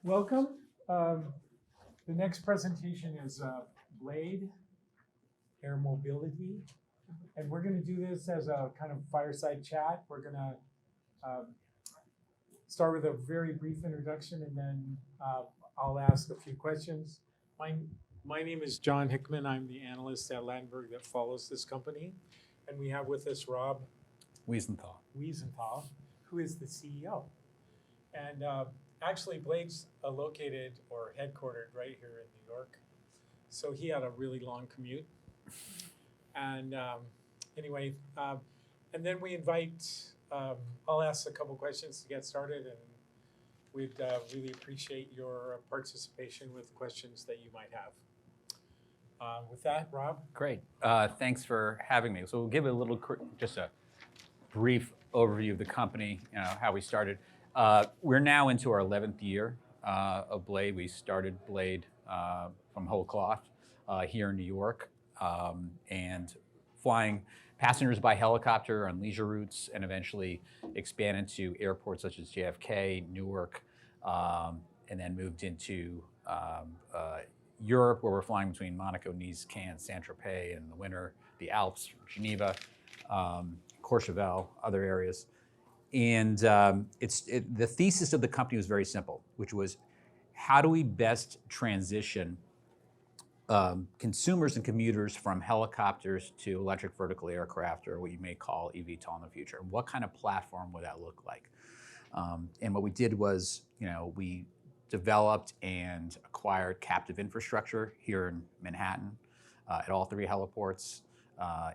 Welcome. The next presentation is Blade Air Mobility. And we're going to do this as a kind of fireside chat. We're going to start with a very brief introduction, and then I'll ask a few questions. My name is John Hickman. I'm the analyst at Ladenburg that follows this company. And we have with us Rob Wiesenthal, who is the CEO. And actually, Blade's located or headquartered right here in New York. So he had a really long commute. And anyway, and then we invite, I'll ask a couple questions to get started, and we'd really appreciate your participation with questions that you might have. With that, Rob? Great. Thanks for having me. So we'll give a just a brief overview of the company, how we started. We're now into our 11th year of Blade. We started Blade from whole cloth here in New York, and flying passengers by helicopter on leisure routes, and eventually expanded to airports such as JFK, Newark, and then moved into Europe, where we're flying between Monaco, Nice, Cannes, Saint-Tropez, in the winter, the Alps, Geneva, Courchevel, other areas. And the thesis of the company was very simple, which was, how do we best transition consumers and commuters from helicopters to electric vertical aircraft, or what you may call eVTOL in the future? What kind of platform would that look like? And what we did was, we developed and acquired captive infrastructure here in Manhattan at all three heliports,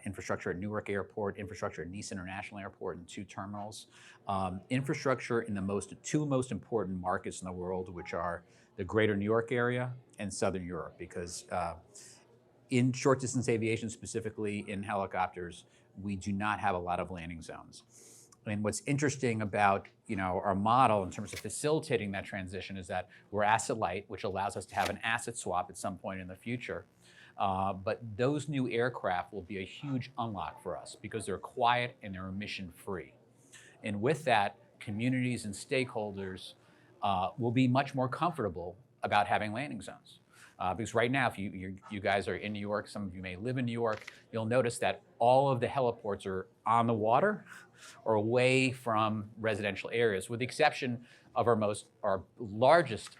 infrastructure at Newark Airport, infrastructure at Nice International Airport, and 2 terminals. Infrastructure in the two most important markets in the world, which are the greater New York area and Southern Europe, because in short distance aviation, specifically in helicopters, we do not have a lot of landing zones. And what's interesting about our model in terms of facilitating that transition is that we're asset light, which allows us to have an asset swap at some point in the future. But those new aircraft will be a huge unlock for us because they're quiet and they're emission free. And with that, communities and stakeholders will be much more comfortable about having landing zones. Because right now, if you guys are in New York, some of you may live in New York, you'll notice that all of the heliports are on the water or away from residential areas, with the exception of our largest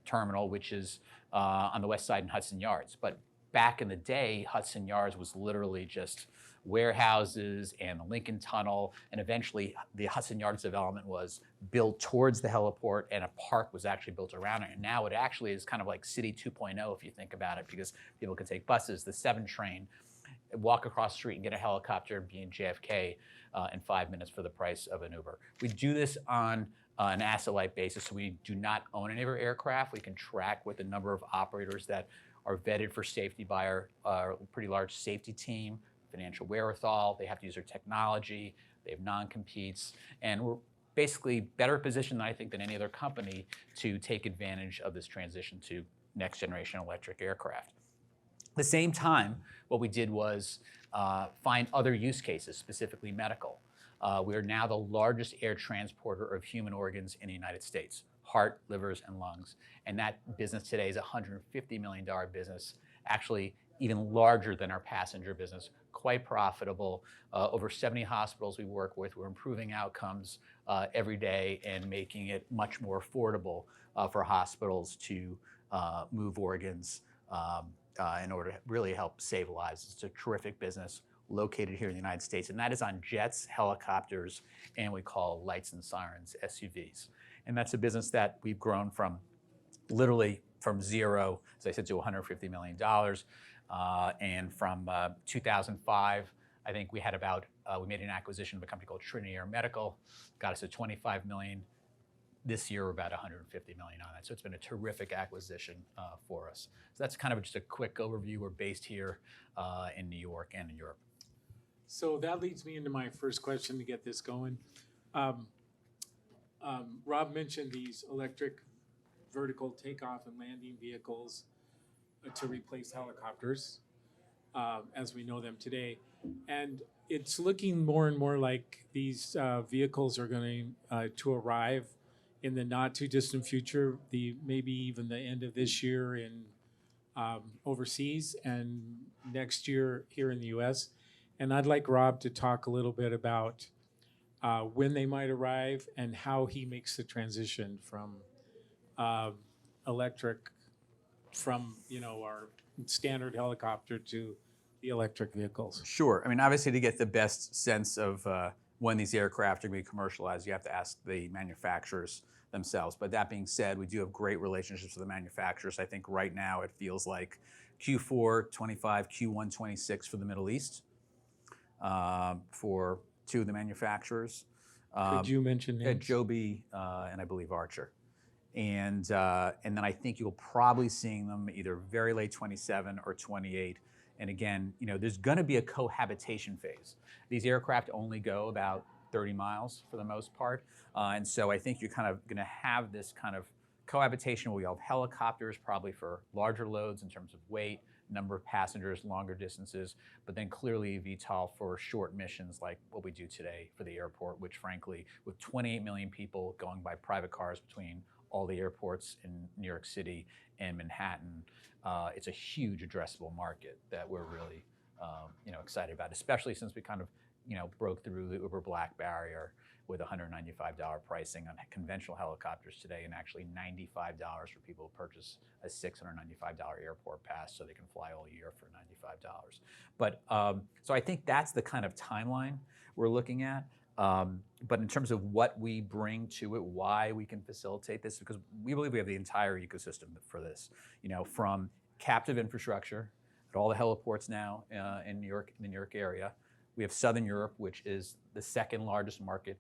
terminal, which is on the west side in Hudson Yards. But back in the day, Hudson Yards was literally just warehouses and the Lincoln Tunnel, and eventually the Hudson Yards development was built towards the heliport, and a park was actually built around it. And now it actually is kind of like City 2.0, if you think about it, because people can take buses, the 7 train, walk across the street and get a helicopter and be in JFK in 5 minutes for the price of an Uber. We do this on an asset-light basis, so we do not own any of our aircraft. We can track with the number of operators that are vetted for safety by our pretty large safety team, financial wherewithal. They have to use their technology. They have non-competes, and we're basically better positioned, I think, than any other company to take advantage of this transition to next generation electric aircraft. At the same time, what we did was find other use cases, specifically medical. We are now the largest air transporter of human organs in the United States, heart, livers, and lungs. And that business today is a $150 million business, actually even larger than our passenger business, quite profitable. Over 70 hospitals we work with. We're improving outcomes every day and making it much more affordable for hospitals to move organs in order to really help save lives. It's a terrific business located here in the United States, and that is on jets, helicopters, and we call lights and sirens, SUVs. And that's a business that we've grown from literally from zero, as I said, to $150 million. And from 2005, I think we had we made an acquisition of a company called Trinity Air Medical, got us to $25 million. This year, we're about $150 million on that. So it's been a terrific acquisition for us. So that's kind of just a quick overview. We're based here in New York and in Europe. So that leads me into my first question to get this going. Rob mentioned these electric vertical takeoff and landing vehicles to replace helicopters as we know them today. And it's looking more and more like these vehicles are going to arrive in the not too distant future, maybe even the end of this year in overseas, and next year here in the U.S. And I'd like Rob to talk a little bit about when they might arrive and how he makes the transition from electric, from our standard helicopter to the electric vehicles. Sure. I mean, obviously, to get the best sense of when these aircraft are going to be commercialized, you have to ask the manufacturers themselves. But that being said, we do have great relationships with the manufacturers. I think right now it feels like Q4 25, Q1 26 for the Middle East for two of the manufacturers. Could you mention names? Joby and I believe Archer. And then I think you'll probably seeing them either very late 27 or 28. And again, there's going to be a cohabitation phase. These aircraft only go about 30 miles for the most part. And so I think you're kind of going to have this kind of cohabitation where we have helicopters probably for larger loads in terms of weight, number of passengers, longer distances, but then clearly VTOL for short missions like what we do today for the airport, which frankly, with 28 million people going by private cars between all the airports in New York City and Manhattan, it's a huge addressable market that we're really excited about, especially since we kind of broke through the Uber Black barrier with $195 pricing on conventional helicopters today, and actually $95 for people who purchase a $695 airport pass so they can fly all year for $95. But so I think that's the kind of timeline we're looking at. But in terms of what we bring to it, why we can facilitate this, because we believe we have the entire ecosystem for this, from captive infrastructure at all the heliports now in New York, in the New York area. We have Southern Europe, which is the second largest market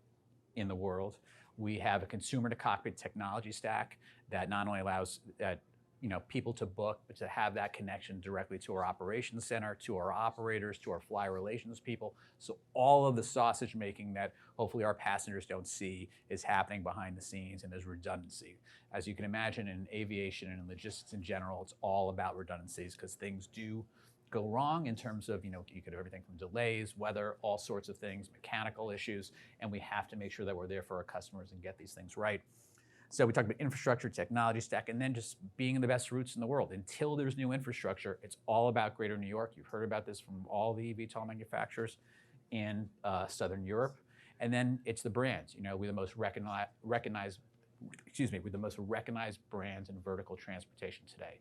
in the world. We have a consumer to cockpit technology stack that not only allows people to book, but to have that connection directly to our operations center, to our operators, to our flyer relations people. So all of the sausage making that hopefully our passengers don't see is happening behind the scenes, and there's redundancy. As you can imagine, in aviation and in logistics in general, it's all about redundancies because things do go wrong in terms of, you could have everything from delays, weather, all sorts of things, mechanical issues, and we have to make sure that we're there for our customers and get these things right. So we talked about infrastructure, technology stack, and then just being in the best routes in the world. Until there's new infrastructure, it's all about Greater New York. You've heard about this from all the eVTOL manufacturers in Southern Europe. And then it's the brands. We're the most recognized brands in vertical transportation today.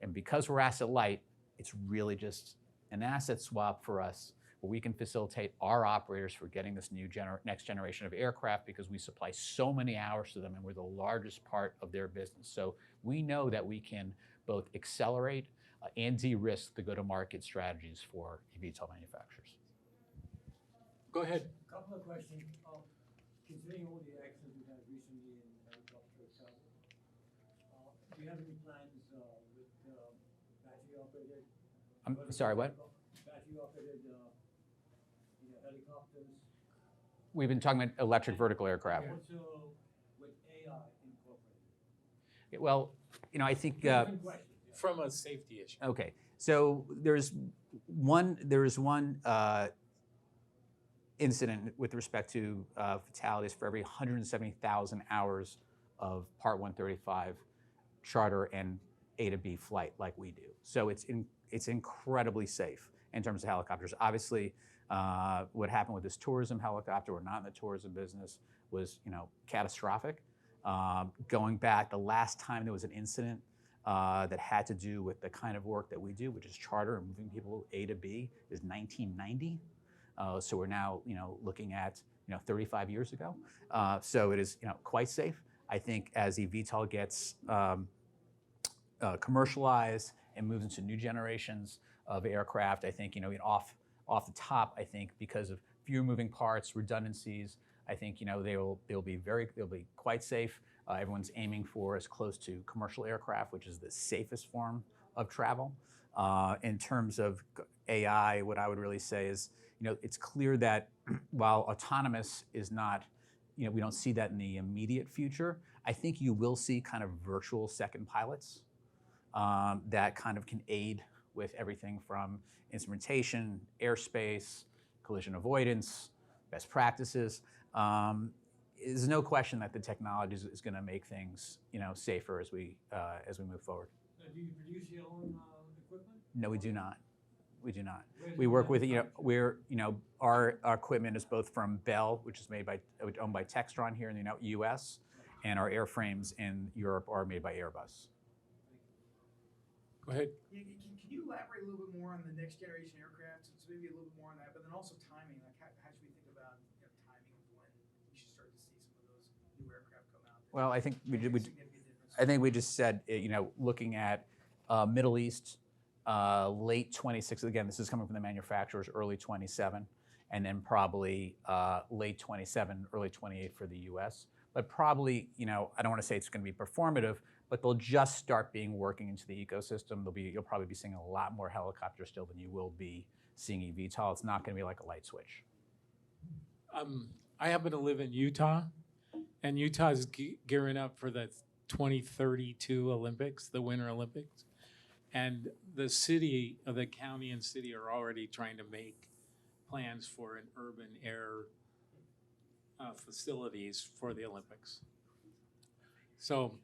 And because we're asset light, it's really just an asset swap for us where we can facilitate our operators for getting this new next generation of aircraft because we supply so many hours to them and we're the largest part of their business. So we know that we can both accelerate and de-risk the go-to-market strategies for eVTOL manufacturers. Go ahead. A couple of questions. Considering all the accidents we had recently in helicopter travel, do you have any plans with battery operated? I'm sorry, what? Battery operated helicopters. We've been talking about electric vertical aircraft. Also with AI incorporated. Well, I think From a safety issue. okay. So there's one incident with respect to fatalities for every 170,000 hours of Part 135 charter and A to B flight like we do. So it's incredibly safe in terms of helicopters. Obviously, what happened with this tourism helicopter, we're not in the tourism business, was catastrophic. Going back, the last time there was an incident that had to do with the kind of work that we do, which is charter and moving people A to B, is 1990. So we're now looking at 35 years ago. So it is quite safe. I think as eVTOL gets commercialized and moves into new generations of aircraft, I think off the top, I think because of fewer moving parts, redundancies, I think they'll be quite safe. Everyone's aiming for as close to commercial aircraft, which is the safest form of travel. In terms of AI, what I would really say is, it's clear that while autonomous is not, we don't see that in the immediate future, I think you will see kind of virtual second pilots that kind of can aid with everything from instrumentation, airspace, collision avoidance, best practices. there's no question that the technology is going to make things, safer as we move forward. Do you produce your own equipment? No, we do not. We do not. Where do We you work with, manufacture? our equipment is both from Bell, which is owned by Textron here in the U.S., and our airframes in Europe are made by Airbus. Go ahead. Yeah, can you elaborate a little bit more on the next generation aircraft? So maybe a little bit more on that, but then also timing. Like, how should we think about timing of when we should start to see some of those new aircraft come out? Well, I think Make a significant difference? I think we just said, looking at Middle East, late 26. Again, this is coming from the manufacturers, early 27, and then probably late 27, early 28 for the U.S. But probably, I don't want to say it's going to be performative, but they'll just start working into the ecosystem. You'll probably be seeing a lot more helicopters still than you will be seeing eVTOL. It's not going to be like a light switch. I happen to live in Utah, and Utah is gearing up for the 2032 Olympics, the Winter Olympics. And the county and city are already trying to make plans for an urban air facilities for the Olympics. So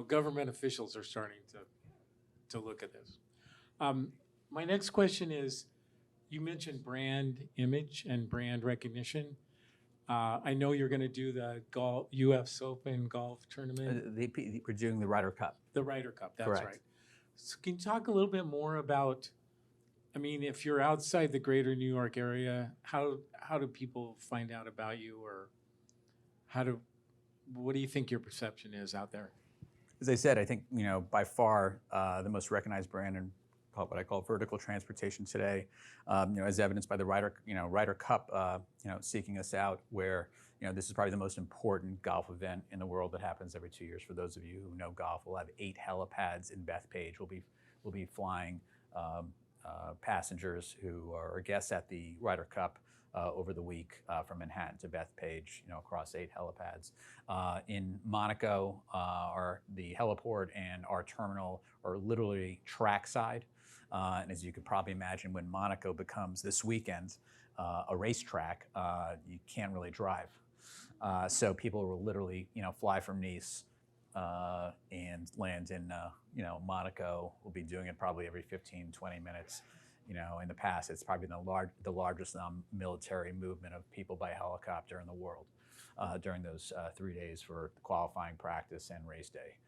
government officials are starting to look at this. My next question is, you mentioned brand image and brand recognition. I know you're going to do the U.S. Open golf tournament. We're doing the Ryder Cup. The Ryder Cup, that's Correct. right. So can you talk a little bit more about, if you're outside the greater New York area, how do people find out about you, or what do you think your perception is out there? As I said, I think, by far the most recognized brand in what I call vertical transportation today, as evidenced by the Ryder Cup, seeking us out, where, this is probably the most important golf event in the world that happens every 2 years. For those of you who know golf, we'll have 8 helipads in Bethpage. We'll be flying passengers who are guests at the Ryder Cup over the week from Manhattan to Bethpage, across 8 helipads. In Monaco, the heliport and our terminal are literally trackside. And as you could probably imagine, when Monaco becomes this weekend a racetrack, you can't really drive. So people will literally, fly from Nice and land in, Monaco. We'll be doing it probably every 15, 20 minutes. In the past, it's probably the largest military movement of people by helicopter in the world during those 3 days for qualifying, practice, and race day.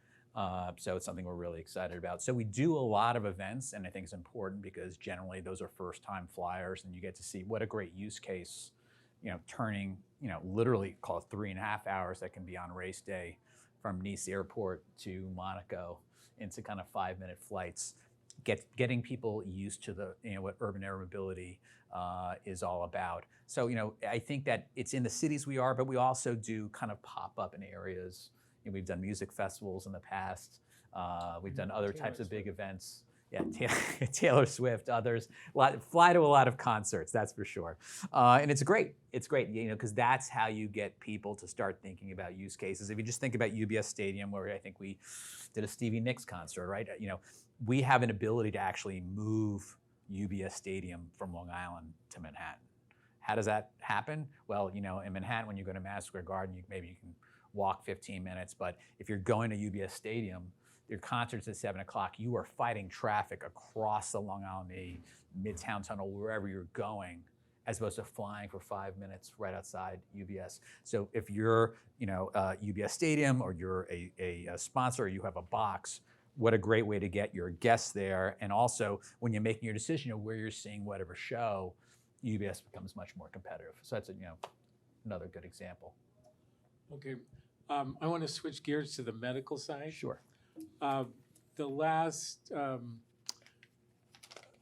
So it's something we're really excited about. So we do a lot of events, and I think it's important because generally those are first-time flyers, and you get to see what a great use case, turning, literally call it 3.5 hours that can be on race day from Nice airport to Monaco into kind of 5-minute flights. Getting people used to what urban air mobility is all about. So, I think that it's in the cities we are, but we also do kind of pop up in areas. We've done music festivals in the past. We've done other types of big events. Yeah, Taylor Swift, others. Fly to a lot of concerts, that's for sure. And it's great. It's great, because that's how you get people to start thinking about use cases. If you just think about UBS Stadium, where I think we did a Stevie Nicks concert, right? We have an ability to actually move UBS Stadium from Long Island to Manhattan. How does that happen? Well, in Manhattan, when you go to Madison Square Garden, maybe you can walk 15 minutes, but if you're going to UBS Stadium, your concert's at 7 o'clock, you are fighting traffic across the Long Island, the Midtown Tunnel, wherever you're going, as opposed to flying for 5 minutes right outside UBS. So if you're, UBS Stadium, or you're a sponsor, or you have a box, what a great way to get your guests there. And also, when you're making your decision of where you're seeing whatever show, UBS becomes much more competitive. So that's another good example. Okay. I want to switch gears to the medical side. Sure.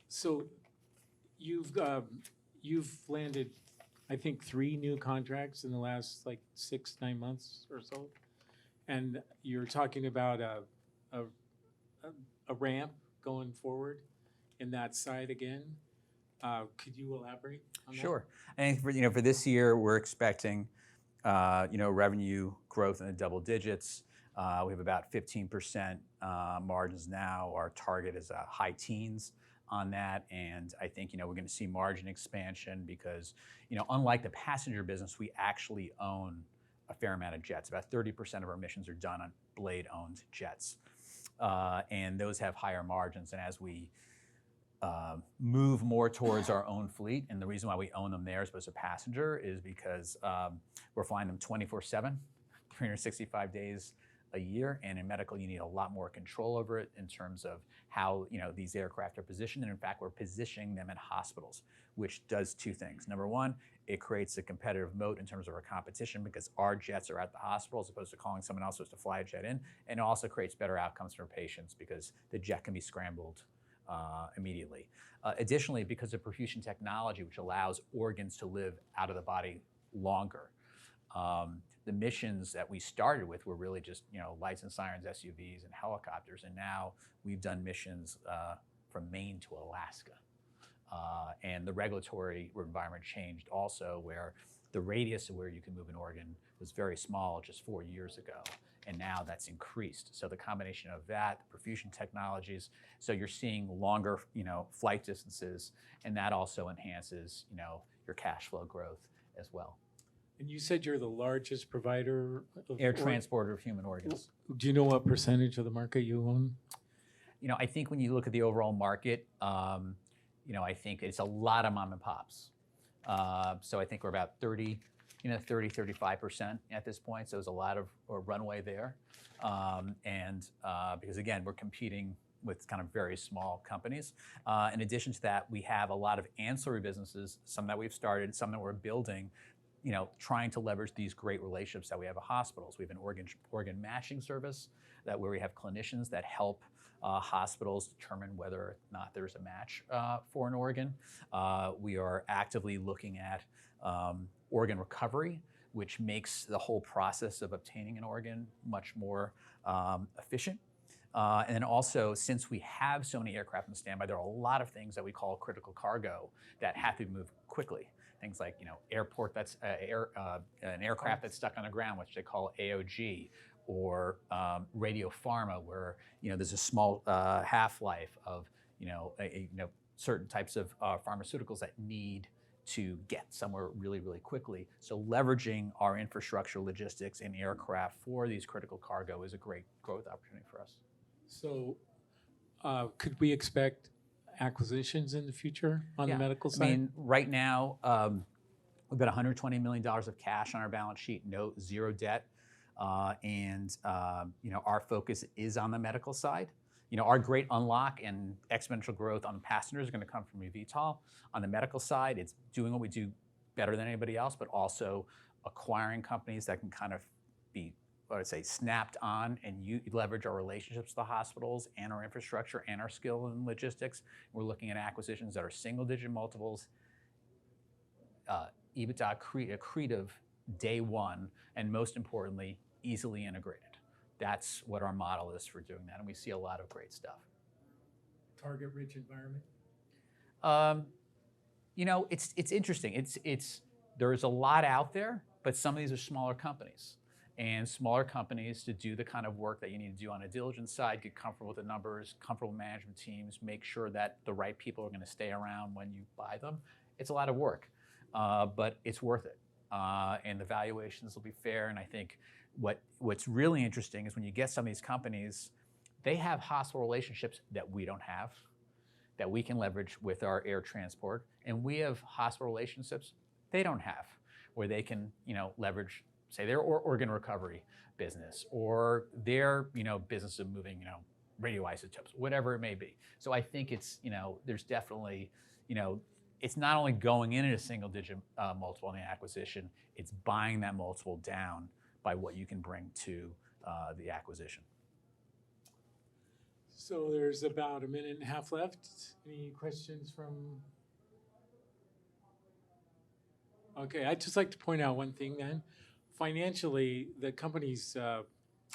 So you've landed, I think, 3 new contracts in the last 6-9 months or so, and you're talking about a ramp going forward in that side again. Could you elaborate on that? Sure. I think for this year, we're expecting revenue growth in the double digits. We have about 15% margins now. Our target is high teens. on that, and I think we're going to see margin expansion because unlike the passenger business, we actually own a fair amount of jets. About 30% of our missions are done on Blade-owned jets, and those have higher margins. And as we move more towards our own fleet, and the reason why we own them there as opposed to passenger is because we're flying them 24/7, 365 days a year, and in medical you need a lot more control over it in terms of how these aircraft are positioned. And in fact, we're positioning them in hospitals, which does two things. Number one, it creates a competitive moat in terms of our competition because our jets are at the hospital as opposed to calling someone else supposed to fly a jet in, and it also creates better outcomes for patients because the jet can be scrambled immediately. Additionally, because of perfusion technology, which allows organs to live out of the body longer, the missions that we started with were really just lights and sirens, SUVs, and helicopters, and now we've done missions from Maine to Alaska. And the regulatory environment changed also, where the radius of where you can move an organ was very small just 4 years ago, and now that's increased. So the combination of that, the perfusion technologies, so you're seeing longer flight distances, and that also enhances your cash flow growth as well. And you said you're the largest provider of Air transporter of human organs. Do you know what percentage of the market you own? I think when you look at the overall market, I think it's a lot of mom and pops. So I think we're about 35% at this point. So there's a lot of runway there. Because again, we're competing with kind of very small companies. In addition to that, we have a lot of ancillary businesses, some that we've started, some that we're building, trying to leverage these great relationships that we have at hospitals. We have an organ matching service where we have clinicians that help hospitals determine whether or not there's a match for an organ. We are actively looking at organ recovery, which makes the whole process of obtaining an organ much more efficient. And then also, since we have so many aircraft on standby, there are a lot of things that we call critical cargo that have to be moved quickly. Things like airport that's an aircraft that's stuck on the ground, which they call AOG, or radio pharma, where there's a small half-life of certain types of pharmaceuticals that need to get somewhere really, really quickly. So leveraging our infrastructure, logistics, and aircraft for these critical cargo is a great growth opportunity for us. So could we expect acquisitions in the future on the medical side? I mean, right now, we've got $120 million of cash on our balance sheet, zero debt. Our focus is on the medical side. Our great unlock and exponential growth on the passengers is going to come from eVTOL. On the medical side, it's doing what we do better than anybody else, but also acquiring companies that can kind of be, I would say, snapped on, and you leverage our relationships with the hospitals and our infrastructure and our skill in logistics. We're looking at acquisitions that are single-digit multiples, EBITDA accretive day one, and most importantly, easily integrated. That's what our model is for doing that, and we see a lot of great stuff. Target-rich environment? It's interesting. There's a lot out there, but some of these are smaller companies. And smaller companies, to do the kind of work that you need to do on a diligence side, get comfortable with the numbers, comfortable with management teams, make sure that the right people are going to stay around when you buy them. It's a lot of work, but it's worth it. And the valuations will be fair. And I think what's really interesting is when you get some of these companies, they have hospital relationships that we don't have, that we can leverage with our air transport. And we have hospital relationships they don't have, where they can leverage, say, their organ recovery business, or their business of moving radioisotopes, whatever it may be. So I think it's there's definitely it's not only going in at a single-digit multiple in the acquisition, it's buying that multiple down by what you can bring to the acquisition. So there's about a minute and a half left. Any questions from? Okay, I'd just like to point out one thing then. Financially, the company's,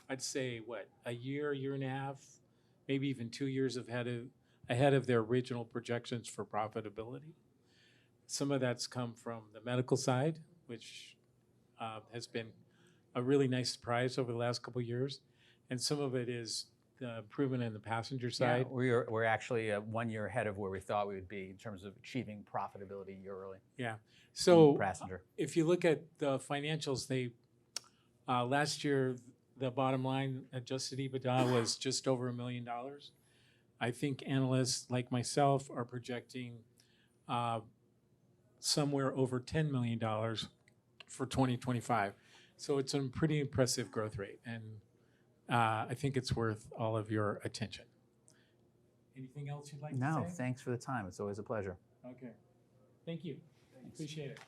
I'd say, a year and a half, maybe even 2 years ahead of their original projections for profitability. Some of that's come from the medical side, which has been a really nice surprise over the last couple of years. And some of it is the improvement in the passenger Yeah, side. we're actually 1 year ahead of where we thought we would be in terms of achieving profitability a year early. Yeah. on So passenger. if you look at the financials, they last year the bottom line adjusted EBITDA was just over $1 million. I think analysts like myself are projecting somewhere over $10 million for 2025. So it's a pretty impressive growth rate, and I think it's worth all of your attention. Anything else you'd like to No, say? thanks for the time. It's always a pleasure. Okay. Thank you. Appreciate it.